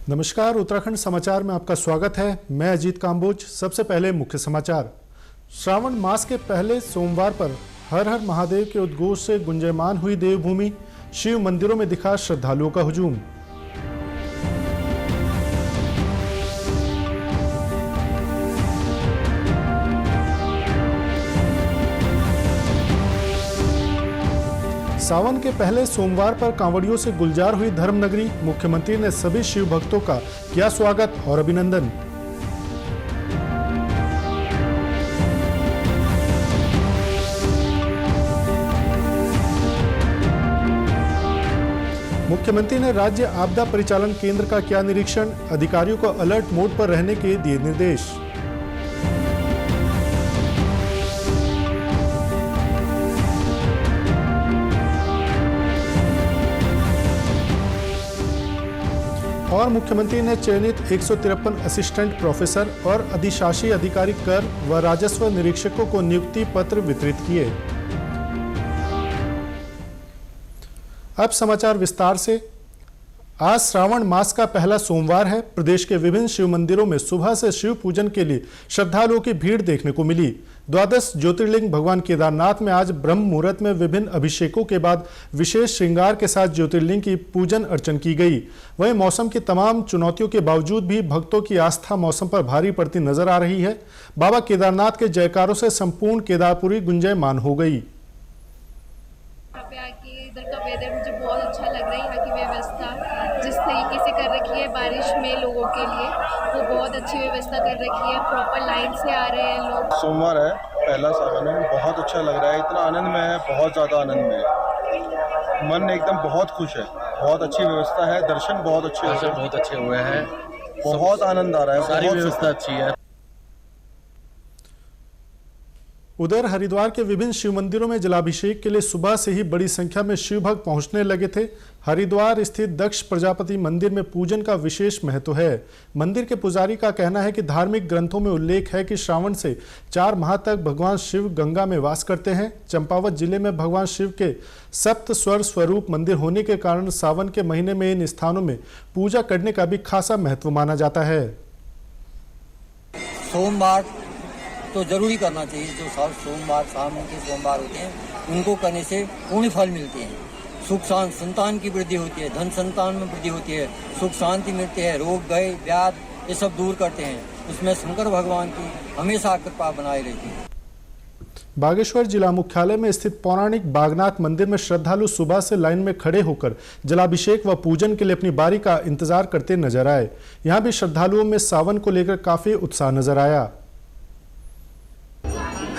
नमस्कार, उत्तराखंड समाचार में आपका स्वागत है। मैं अजीत काम्बोज। सबसे पहले मुख्य समाचार। श्रावण मास के पहले सोमवार पर हर हर महादेव के उद्घोष से गुंजयमान हुई देवभूमि। शिव मंदिरों में दिखा श्रद्धालुओं का हुजूम। सावन के पहले सोमवार पर कांवड़ियों से गुलजार हुई धर्मनगरी। मुख्यमंत्री ने सभी शिव भक्तों का किया स्वागत और अभिनंदन। मुख्यमंत्री ने राज्य आपदा परिचालन केंद्र का किया निरीक्षण। अधिकारियों को अलर्ट मोड पर रहने के दिए निर्देश। और मुख्यमंत्री ने चयनित 153 असिस्टेंट प्रोफेसर और अधिशासी अधिकारी कर व राजस्व निरीक्षकों को नियुक्ति पत्र वितरित किए। अब समाचार विस्तार से। आज श्रावण मास का पहला सोमवार है। प्रदेश के विभिन्न शिव मंदिरों में सुबह से शिव पूजन के लिए श्रद्धालुओं की भीड़ देखने को मिली। द्वादश ज्योतिर्लिंग भगवान केदारनाथ में आज ब्रह्म मुहूर्त में विभिन्न अभिषेकों के बाद विशेष श्रृंगार के साथ ज्योतिर्लिंग की पूजन अर्चन की गई। वहीं मौसम की तमाम चुनौतियों के बावजूद भी भक्तों की आस्था मौसम पर भारी पड़ती नजर आ रही है। बाबा केदारनाथ के जयकारों से संपूर्ण केदारपुरी गुंजयमान हो गई। इधर का वेदर मुझे बहुत अच्छा लग रहा है। यहाँ की व्यवस्था जिस तरीके से कर रखी है बारिश में लोगों के लिए, वो बहुत अच्छी व्यवस्था कर रखी है। प्रॉपर लाइन से आ रहे हैं लोग। सोमवार है, पहला सावन है, बहुत अच्छा लग रहा है। इतना आनंद में है, बहुत ज़्यादा आनंद में है। मन एकदम बहुत खुश है। बहुत अच्छी व्यवस्था है, दर्शन बहुत अच्छे हुए हैं। बहुत आनंद आ रहा है, सारी व्यवस्था अच्छी है। उधर हरिद्वार के विभिन्न शिव मंदिरों में जलाभिषेक के लिए सुबह से ही बड़ी संख्या में शिव भक्त पहुंचने लगे थे। हरिद्वार स्थित दक्ष प्रजापति मंदिर में पूजन का विशेष महत्व है। मंदिर के पुजारी का कहना है कि धार्मिक ग्रंथों में उल्लेख है कि श्रावण से 4 माह तक भगवान शिव गंगा में वास करते हैं। चंपावत जिले में भगवान शिव के सप्त स्वर स्वरूप मंदिर होने के कारण सावन के महीने में इन स्थानों में पूजा करने का भी खासा महत्व माना जाता है। सोमवार तो जरूरी करना चाहिए। जो सोमवार सावन के सोमवार होते हैं उनको करने से पूर्ण फल मिलते हैं। सुख संतान की वृद्धि होती है, धन संतान में वृद्धि होती है, सुख शांति मिलती है, रोग भय व्याध ये सब दूर करते हैं। उसमें शंकर भगवान की हमेशा कृपा बनाई रहती है। बागेश्वर जिला मुख्यालय में स्थित पौराणिक बागनाथ मंदिर में श्रद्धालु सुबह से लाइन में खड़े होकर जलाभिषेक व पूजन के लिए अपनी बारी का इंतजार करते नजर आए। यहाँ भी श्रद्धालुओं में सावन को लेकर काफी उत्साह नजर आया।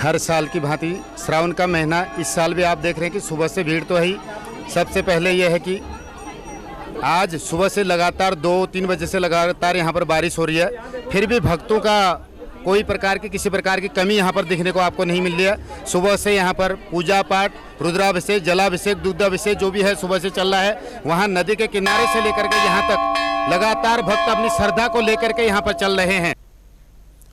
हर साल की भांति श्रावण का महीना इस साल भी आप देख रहे हैं कि सुबह से भीड़ तो है ही। सबसे पहले यह है कि आज सुबह से लगातार 2-3 बजे से लगातार यहाँ पर बारिश हो रही है। फिर भी भक्तों का कोई प्रकार की किसी प्रकार की कमी यहाँ पर दिखने को आपको नहीं मिल रही है। सुबह से यहाँ पर पूजा पाठ, रुद्राभिषेक, जलाभिषेक, दुग्धाभिषेक जो भी है सुबह से चल रहा है। वहाँ नदी के किनारे से लेकर के यहाँ तक लगातार भक्त अपनी श्रद्धा को लेकर के यहाँ पर चल रहे हैं।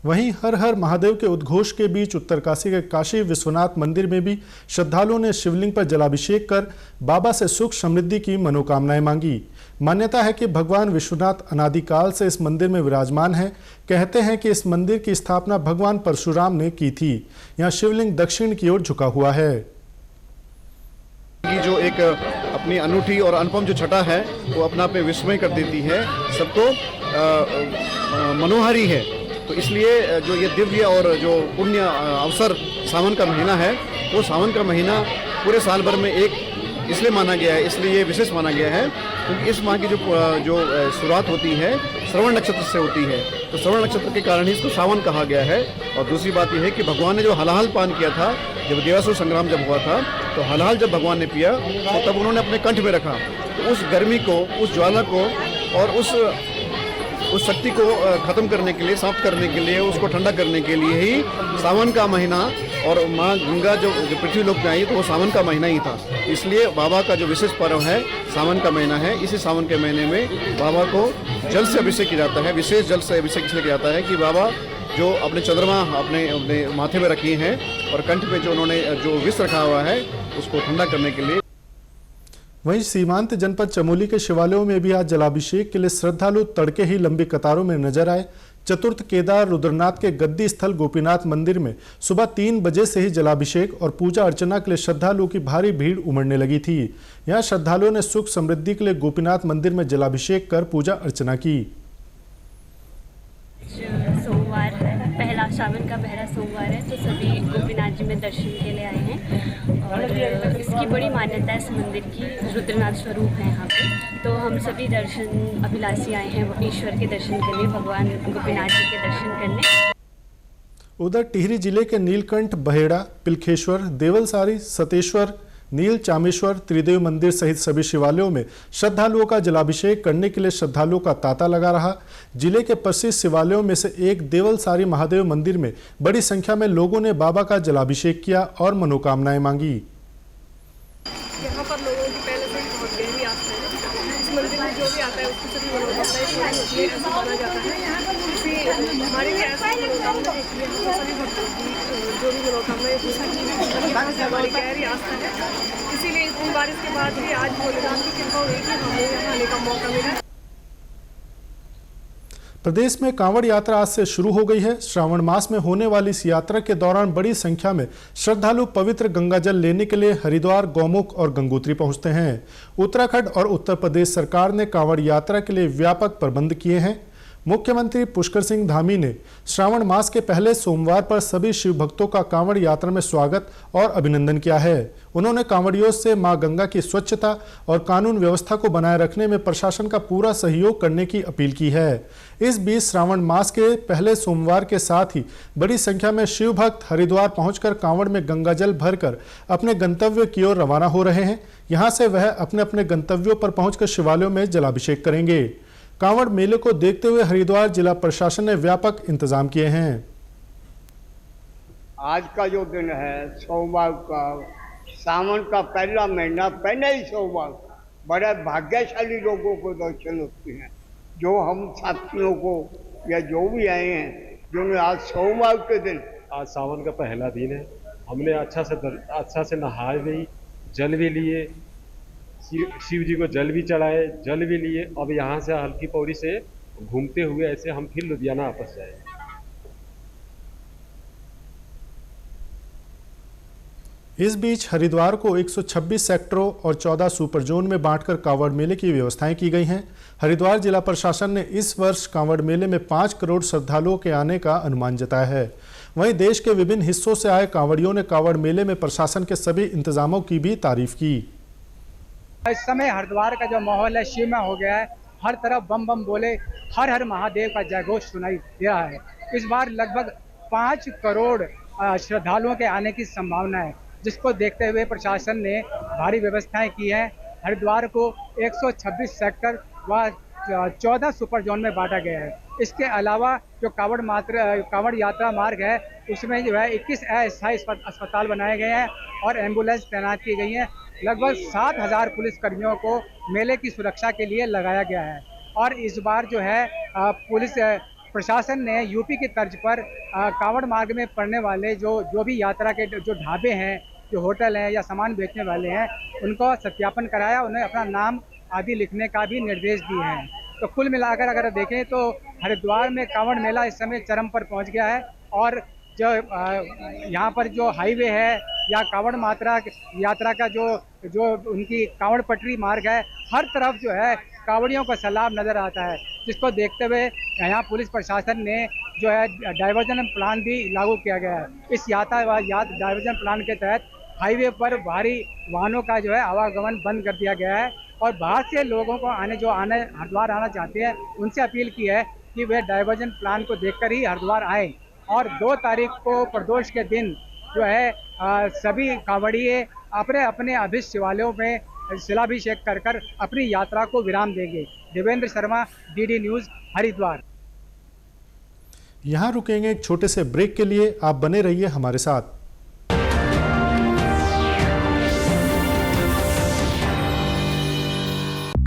वहीं हर हर महादेव के उद्घोष के बीच उत्तरकाशी के काशी विश्वनाथ मंदिर में भी श्रद्धालुओं ने शिवलिंग पर जलाभिषेक कर बाबा से सुख समृद्धि की मनोकामनाएं मांगी। मान्यता है कि भगवान विश्वनाथ अनादिकाल से इस मंदिर में विराजमान है। कहते हैं कि इस मंदिर की स्थापना भगवान परशुराम ने की थी। यहाँ शिवलिंग दक्षिण की ओर झुका हुआ है। जो एक अपनी अनूठी और अनुपम जो छटा है वो अपना पे विस्मय कर देती है, सबको मनोहारी है। तो इसलिए जो ये दिव्य और जो पुण्य अवसर सावन का महीना है, वो सावन का महीना पूरे साल भर में एक इसलिए माना गया है, इसलिए ये विशेष माना गया है क्योंकि इस माह की जो शुरुआत होती है श्रवण नक्षत्र से होती है। तो श्रवण नक्षत्र के कारण ही इसको सावन कहा गया है। और दूसरी बात यह है कि भगवान ने जो हलाहल पान किया था, जब देवासुर संग्राम जब हुआ था, तो हलाहल जब भगवान ने पिया तो तब उन्होंने अपने कंठ में रखा। तो उस गर्मी को, उस ज्वाला को और उस शक्ति को खत्म करने के लिए, समाप्त करने के लिए, उसको ठंडा करने के लिए ही सावन का महीना, और माँ गंगा जो पृथ्वी लोक में आई तो वो सावन का महीना ही था। इसलिए बाबा का जो विशेष पर्व है सावन का महीना है। इसी सावन के महीने में बाबा को जल से अभिषेक किया जाता है। विशेष जल से अभिषेक इसलिए किया जाता है कि बाबा जो अपने चंद्रमा अपने माथे में रखी हैं और कंठ पे जो उन्होंने जो विष रखा हुआ है उसको ठंडा करने के लिए। वहीं सीमांत जनपद चमोली के शिवालयों में भी आज जलाभिषेक के लिए श्रद्धालु तड़के ही लंबी कतारों में नजर आए। चतुर्थ केदार रुद्रनाथ के गद्दी स्थल गोपीनाथ मंदिर में सुबह 3 बजे से ही जलाभिषेक और पूजा अर्चना के लिए श्रद्धालुओं की भारी भीड़ उमड़ने लगी थी। यहां श्रद्धालुओं ने सुख समृद्धि के लिए गोपीनाथ मंदिर में जलाभिषेक कर पूजा अर्चना की। सोमवार है, पहला सावन का पहला सोमवार है, तो सभी गोपीनाथ जी में दर्शन के लिए आए हैं और इसकी बड़ी मान्यता है इस मंदिर की। रुद्रनाथ स्वरूप है यहाँ पे, तो हम सभी दर्शन अभिलाषी आए हैं ईश्वर के दर्शन करने, भगवान गोपीनाथ जी के दर्शन करने। उधर टिहरी जिले के नीलकंठ, बहेड़ा, पिलखेश्वर, देवलसारी, सतेश्वर, नील चामेश्वर, त्रिदेव मंदिर सहित सभी शिवालयों में श्रद्धालुओं का जलाभिषेक करने के लिए श्रद्धालुओं का तांता लगा रहा। जिले के प्रसिद्ध शिवालयों में से एक देवलसारी महादेव मंदिर में बड़ी संख्या में लोगों ने बाबा का जलाभिषेक किया और मनोकामनाएं मांगी। यहाँ पर लोगों की पहले से बहुत गहरी आस्था है। इस मंदिर में जो भी आता है उसकी सभी मनोकामनाएं पूरी होती है, ऐसा माना जाता है। हमारी भी ऐसी मनोकामना होती है, हम सभी भक्तों की जो भी मनोकामनाएं पूरी हमारी गहरी आस्था है। इसीलिए इतनी बारिश के बाद भी आज भोलेनाथ की कृपा हुई कि हमें यहाँ आने का मौका मिला। प्रदेश में कांवड़ यात्रा आज से शुरू हो गई है। श्रावण मास में होने वाली इस यात्रा के दौरान बड़ी संख्या में श्रद्धालु पवित्र गंगाजल लेने के लिए हरिद्वार, गौमुख और गंगोत्री पहुंचते हैं। उत्तराखंड और उत्तर प्रदेश सरकार ने कांवड़ यात्रा के लिए व्यापक प्रबंध किए हैं। मुख्यमंत्री पुष्कर सिंह धामी ने श्रावण मास के पहले सोमवार पर सभी शिव भक्तों का कांवड़ यात्रा में स्वागत और अभिनंदन किया है। उन्होंने कांवड़ियों से मां गंगा की स्वच्छता और कानून व्यवस्था को बनाए रखने में प्रशासन का पूरा सहयोग करने की अपील की है। इस बीच श्रावण मास के पहले सोमवार के साथ ही बड़ी संख्या में शिव भक्त हरिद्वार पहुंचकर कांवड़ में गंगाजल भरकर अपने गंतव्य की ओर रवाना हो रहे हैं। यहां से वह अपने अपने गंतव्यों पर पहुंचकर शिवालयों में जलाभिषेक करेंगे। कांवड़ मेले को देखते हुए हरिद्वार जिला प्रशासन ने व्यापक इंतजाम किए हैं। आज का जो दिन है सोमवार का, सावन का पहला महीना, पहले ही सोमवार, बड़े भाग्यशाली लोगों को दर्शन होते हैं। जो हम साथियों को या जो भी आए हैं, जिन्होंने आज सोमवार के दिन, आज सावन का पहला दिन है, हमने अच्छा से नहाए भी, जल भी लिए, शिव जी को जल भी चढ़ाए, जल भी लिए। अब यहाँ से हल्की पौड़ी से घूमते हुए ऐसे हम फिर लुधियाना वापस जाएंगे। इस बीच हरिद्वार को 126 सेक्टरों और 14 सुपर जोन में बांटकर कांवड़ मेले की व्यवस्थाएं की गई हैं। हरिद्वार जिला प्रशासन ने इस वर्ष कांवड़ मेले में 5 करोड़ श्रद्धालुओं के आने का अनुमान जताया है। वहीं देश के विभिन्न हिस्सों से आए कांवड़ियों ने कांवड़ मेले में प्रशासन के सभी इंतजामों की भी तारीफ की। इस समय हरिद्वार का जो माहौल है शिवमय हो गया है। हर तरफ बम बम बोले, हर हर महादेव का जयघोष सुनाई दे रहा है। इस बार लगभग 5 करोड़ श्रद्धालुओं के आने की संभावना है, जिसको देखते हुए प्रशासन ने भारी व्यवस्थाएं की हैं। हरिद्वार को 126 सेक्टर व 14 सुपर जोन में बांटा गया है। इसके अलावा जो कांवड़ यात्रा मार्ग है उसमें जो है 21 अस्थायी अस्पताल बनाए गए हैं और एम्बुलेंस तैनात की गई हैं। लगभग 7,000 पुलिसकर्मियों को मेले की सुरक्षा के लिए लगाया गया है। और इस बार जो है पुलिस प्रशासन ने यूपी की तर्ज पर कांवड़ मार्ग में पड़ने वाले जो भी यात्रा के जो ढाबे हैं, जो होटल हैं या सामान बेचने वाले हैं, उनको सत्यापन कराया, उन्हें अपना नाम आदि लिखने का भी निर्देश दिए हैं। तो कुल मिलाकर अगर देखें तो हरिद्वार में कांवड़ मेला इस समय चरम पर पहुंच गया है। और जो यहाँ पर जो हाईवे है या कांवड़ यात्रा का जो उनकी कांवड़ पटरी मार्ग है, हर तरफ जो है कांवड़ियों का सैलाब नज़र आता है, जिसको देखते हुए यहाँ पुलिस प्रशासन ने जो है डाइवर्जन प्लान भी लागू किया गया है। इस यातायात डाइवर्जन प्लान के तहत हाईवे पर भारी वाहनों का जो है आवागमन बंद कर दिया गया है और बाहर से लोगों को हरिद्वार आना चाहते हैं, उनसे अपील की है कि वे डाइवर्जन प्लान को देखकर ही हरिद्वार आएँ। और 2 तारीख को प्रदोष के दिन जो है सभी कांवड़िये अपने अपने अभिष्ट शिवालयों में शिलाभिषेक कर अपनी यात्रा को विराम देंगे। Devendra Sharma, DD news, Haridwar. यहाँ रुकेंगे एक छोटे से ब्रेक के लिए, आप बने रहिए हमारे साथ।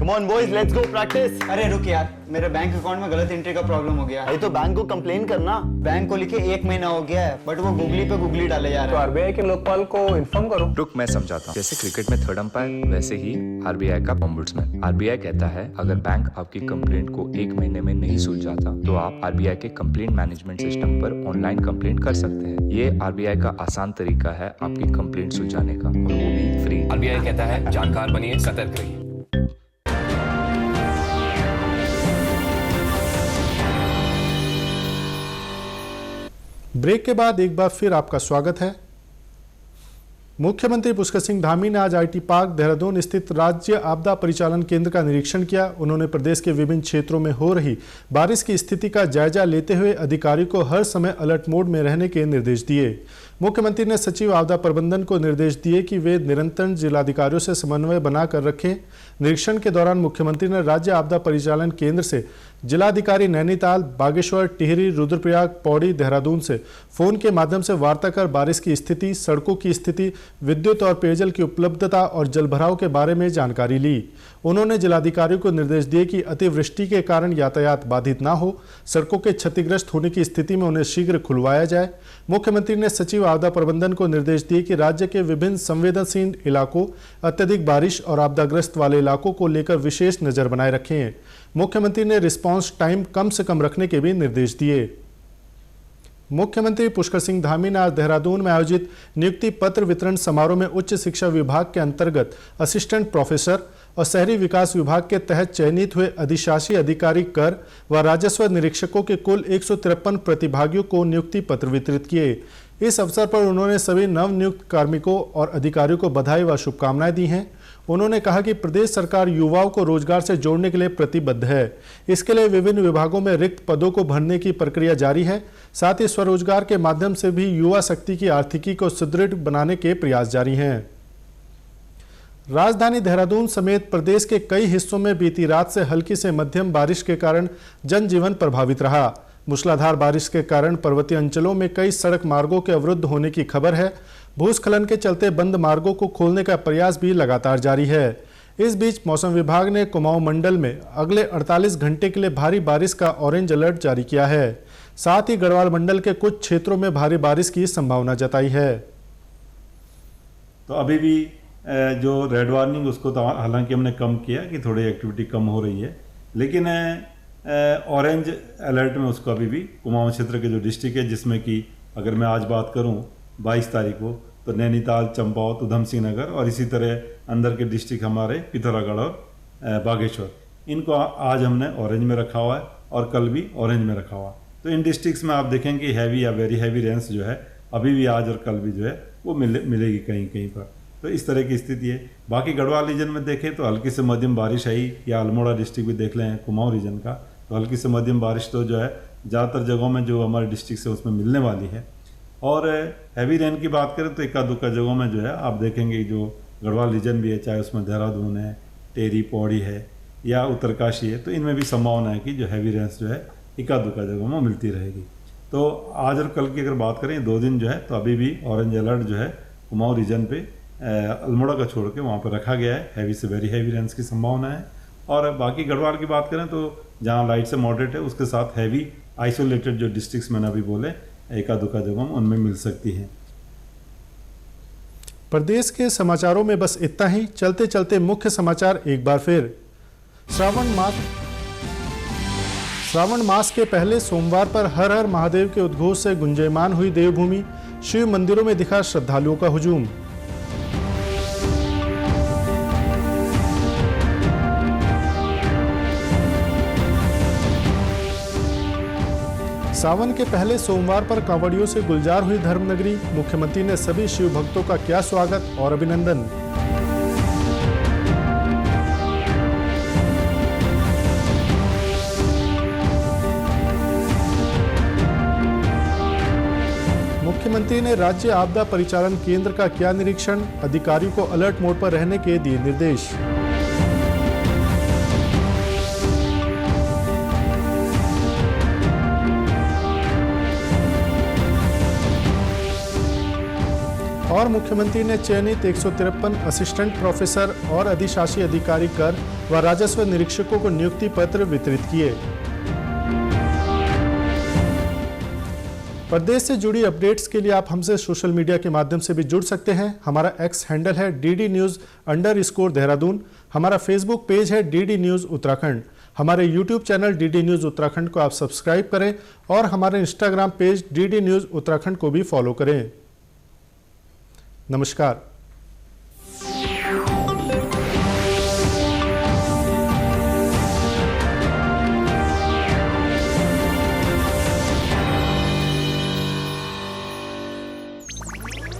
Come come on boys, let's go practice. अरे रुक यार, मेरे बैंक अकाउंट में गलत एंट्री का प्रॉब्लम हो गया। अरे तो बैंक को कंप्लेन करना। बैंक को लिखे 1 महीना हो गया है, बट वो गूगली पे गूगली डाले जा रहे हैं। तो आरबीआई के लोकपाल को इन्फॉर्म करो। रुक, मैं समझाता हूँ। जैसे क्रिकेट में थर्ड अंपायर, वैसे ही आरबीआई का ओम्बुड्समैन। आरबीआई कहता है अगर बैंक आपकी कंप्लेंट को 1 महीने में नहीं सुलझाता तो आप आरबीआई के कंप्लेंट मैनेजमेंट सिस्टम पर ऑनलाइन कंप्लेंट कर सकते हैं। ये आरबीआई का आसान तरीका है आपकी कंप्लेंट सुलझाने का, और वो भी फ्री। आरबीआई कहता है जानकार बनिए, सतर्क रहिए। ब्रेक के बाद एक बार फिर आपका स्वागत है। मुख्यमंत्री पुष्कर सिंह धामी ने आज आईटी पार्क देहरादून स्थित राज्य आपदा परिचालन केंद्र का निरीक्षण किया। उन्होंने प्रदेश के विभिन्न क्षेत्रों में हो रही बारिश की स्थिति का जायजा लेते हुए अधिकारियों को हर समय अलर्ट मोड में रहने के निर्देश दिए। मुख्यमंत्री ने सचिव आपदा प्रबंधन को निर्देश दिए कि वे निरंतर जिलाधिकारियों से समन्वय बनाकर रखें। निरीक्षण के दौरान मुख्यमंत्री ने राज्य आपदा परिचालन केंद्र से जिलाधिकारी नैनीताल, बागेश्वर, टिहरी, रुद्रप्रयाग, पौड़ी, देहरादून से फोन के माध्यम से वार्ता कर बारिश की स्थिति, सड़कों की स्थिति, विद्युत और पेयजल की उपलब्धता और जलभराव के बारे में जानकारी ली। उन्होंने जिलाधिकारियों को निर्देश दिए कि अतिवृष्टि के कारण यातायात बाधित ना हो, सड़कों के क्षतिग्रस्त होने की स्थिति में उन्हें शीघ्र खुलवाया जाए। मुख्यमंत्री ने सचिव आपदा प्रबंधन को निर्देश दिए कि राज्य के विभिन्न संवेदनशील इलाकों, अत्यधिक बारिश और आपदाग्रस्त वाले इलाकों को लेकर विशेष नजर बनाए रखें। मुख्यमंत्री ने रिस्पांस टाइम कम से कम रखने के भी निर्देश दिए। मुख्यमंत्री पुष्कर सिंह धामी ने आज देहरादून में आयोजित नियुक्ति पत्र वितरण समारोह में उच्च शिक्षा विभाग के अंतर्गत असिस्टेंट प्रोफेसर और शहरी विकास विभाग के तहत चयनित हुए अधिशासी अधिकारी कर व राजस्व निरीक्षकों के कुल 153 प्रतिभागियों को नियुक्ति पत्र वितरित किए। इस अवसर पर उन्होंने सभी नवनियुक्त कार्मिकों और अधिकारियों को बधाई व शुभकामनाएं दी हैं। उन्होंने कहा कि प्रदेश सरकार युवाओं को रोजगार से जोड़ने के लिए प्रतिबद्ध है। इसके लिए विभिन्न विभागों में रिक्त पदों को भरने की प्रक्रिया जारी है। साथ ही स्वरोजगार के माध्यम से भी युवा शक्ति की आर्थिकी को सुदृढ़ बनाने के प्रयास जारी हैं। राजधानी देहरादून समेत प्रदेश के कई हिस्सों में बीती रात से हल्की से मध्यम बारिश के कारण जनजीवन प्रभावित रहा। मूसलाधार बारिश के कारण पर्वतीय अंचलों में कई सड़क मार्गों के अवरुद्ध होने की खबर है। भूस्खलन के चलते बंद मार्गों को खोलने का प्रयास भी लगातार जारी है। इस बीच मौसम विभाग ने कुमाऊं मंडल में अगले 48 घंटे के लिए भारी बारिश का ऑरेंज अलर्ट जारी किया है। साथ ही गढ़वाल मंडल के कुछ क्षेत्रों में भारी बारिश की संभावना जताई है। तो अभी भी जो रेड वार्निंग उसको तो हालांकि हमने कम किया कि थोड़ी एक्टिविटी कम हो रही है, लेकिन ऑरेंज अलर्ट में उसको अभी भी कुमाऊं क्षेत्र के जो डिस्ट्रिक्ट है, जिसमें कि अगर मैं आज बात करूं 22 तारीख को, तो नैनीताल, चंपावत, उधम सिंह नगर और इसी तरह अंदर के डिस्ट्रिक्ट हमारे पिथौरागढ़ और बागेश्वर, इनको आज हमने ऑरेंज में रखा हुआ है और कल भी ऑरेंज में रखा हुआ है। तो इन डिस्ट्रिक्ट्स में आप देखेंगे हैवी या वेरी हैवी रेंस जो है अभी भी आज और कल भी जो है वो मिलेगी कहीं कहीं पर। तो इस तरह की स्थिति है। बाकी गढ़वाल रीजन में देखें तो हल्की से मध्यम बारिश आई, या अल्मोड़ा डिस्ट्रिक्ट भी देख लें कुमाऊं रीजन का, तो हल्की से मध्यम बारिश तो जो है ज़्यादातर जगहों में जो हमारे डिस्ट्रिक्ट से उसमें मिलने वाली है। और हैवी रेन की बात करें तो इक्का दुक्का जगहों में जो है आप देखेंगे जो गढ़वाल रीजन भी है, चाहे उसमें देहरादून है, टेरी, पौड़ी है या उत्तरकाशी है, तो इनमें भी संभावना है कि जो हैवी रेंस जो है इक्का दुक्का जगहों में मिलती रहेगी। तो आज और कल की अगर बात करें 2 दिन जो है तो अभी भी ऑरेंज अलर्ट जो है कुमाऊं रीजन पे अल्मोड़ा का छोड़ के वहाँ पर रखा गया है। हैवी से वेरी हैवी रेंस की संभावना है। और बाकी गढ़वाल की बात करें तो जहाँ लाइट से मॉडरेट है उसके साथ हैवी आइसोलेटेड जो डिस्ट्रिक्ट्स मैंने अभी बोले एका दुका जगहों में उनमें मिल सकती हैं। प्रदेश के समाचारों में बस इतना ही। चलते चलते मुख्य समाचार एक बार फिर। श्रावण मास के पहले सोमवार पर हर हर महादेव के उद्घोष से गुंजयमान हुई देवभूमि। शिव मंदिरों में दिखा श्रद्धालुओं का हुजूम। सावन के पहले सोमवार पर कांवड़ियों से गुलजार हुई धर्मनगरी। मुख्यमंत्री ने सभी शिव भक्तों का किया स्वागत और अभिनंदन। मुख्यमंत्री ने राज्य आपदा परिचालन केंद्र का किया निरीक्षण। अधिकारियों को अलर्ट मोड पर रहने के दिए निर्देश। और मुख्यमंत्री ने चयनित 153 असिस्टेंट प्रोफेसर और अधिशासी अधिकारी कर व राजस्व निरीक्षकों को नियुक्ति पत्र वितरित किए। प्रदेश से जुड़ी अपडेट्स के लिए आप हमसे सोशल मीडिया के माध्यम से भी जुड़ सकते हैं। हमारा एक्स हैंडल है DD_News_देहरादून। हमारा फेसबुक पेज है DD न्यूज़ उत्तराखंड। हमारे YouTube channel DD news Uttarakhand को आप सब्सक्राइब करें और हमारे Instagram page DD news Uttarakhand को भी फॉलो करें। नमस्कार।